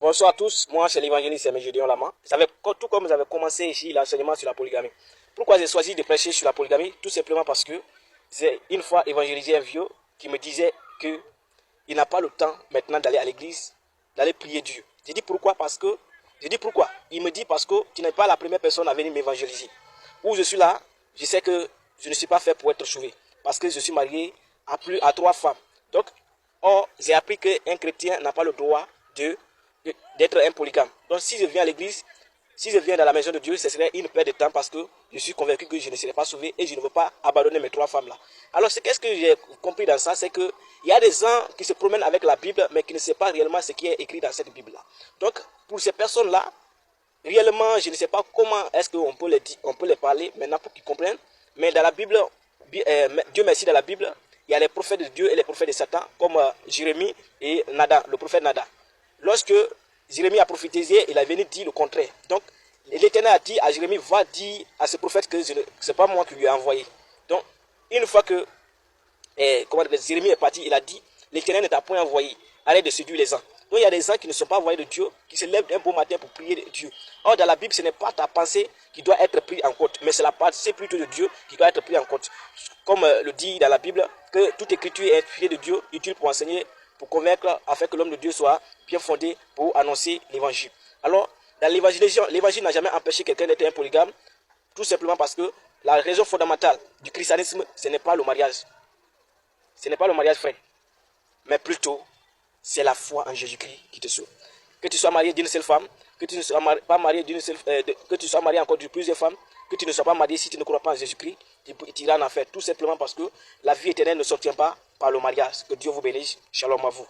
Bonsoir à tous, moi c'est l'évangéliste Gédéon Lama. Tout comme vous avez commencé ici l'enseignement sur la polygamie. Pourquoi j'ai choisi de prêcher sur la polygamie? Tout simplement parce que j'ai une fois évangélisé un vieux qui me disait qu'il n'a pas le temps maintenant d'aller à l'église, d'aller prier Dieu. J'ai dit pourquoi? Il me dit parce que tu n'es pas la première personne à venir m'évangéliser. Où je suis là, je sais que je ne suis pas fait pour être sauvé. Parce que je suis marié à 3 femmes. Donc, j'ai appris qu'un chrétien n'a pas le droit d'être un polygame. Donc si je viens à l'église, si je viens dans la maison de Dieu, ce serait une perte de temps parce que je suis convaincu que je ne serai pas sauvé et je ne veux pas abandonner mes 3 femmes là. Alors qu'est-ce que j'ai compris dans ça? C'est qu'il y a des gens qui se promènent avec la Bible mais qui ne savent pas réellement ce qui est écrit dans cette Bible là. Donc pour ces personnes là, réellement je ne sais pas comment est-ce qu'on peut les parler maintenant pour qu'ils comprennent. Mais dans la Bible, Dieu merci, dans la Bible, il y a les prophètes de Dieu et les prophètes de Satan comme Jérémie et Nathan, le prophète Nathan. Lorsque Jérémie a prophétisé, il a venu dire le contraire. Donc, l'Éternel a dit à Jérémie, va dire à ce prophète que ce n'est pas moi qui lui ai envoyé. Donc, une fois que Jérémie est parti, il a dit, l'Éternel ne t'a point envoyé. Arrête de séduire les gens. Donc, il y a des gens qui ne sont pas envoyés de Dieu, qui se lèvent un beau matin pour prier de Dieu. Or, dans la Bible, ce n'est pas ta pensée qui doit être prise en compte, mais c'est la pensée plutôt de Dieu qui doit être prise en compte. Comme le dit dans la Bible, que toute écriture est inspirée de Dieu, utile pour enseigner, pour convaincre, afin que l'homme de Dieu soit bien fondé pour annoncer l'évangile. Alors, dans l'évangile n'a jamais empêché quelqu'un d'être un polygame, tout simplement parce que la raison fondamentale du christianisme, ce n'est pas le mariage. Ce n'est pas le mariage, frère. Mais plutôt, c'est la foi en Jésus-Christ qui te sauve. Que tu sois marié d'une seule femme, que tu ne sois pas marié que tu sois marié encore de plusieurs femmes, que tu ne sois pas marié si tu ne crois pas en Jésus-Christ, tu iras en enfer. Tout simplement parce que la vie éternelle ne s'obtient pas par le mariage. Que Dieu vous bénisse. Shalom à vous.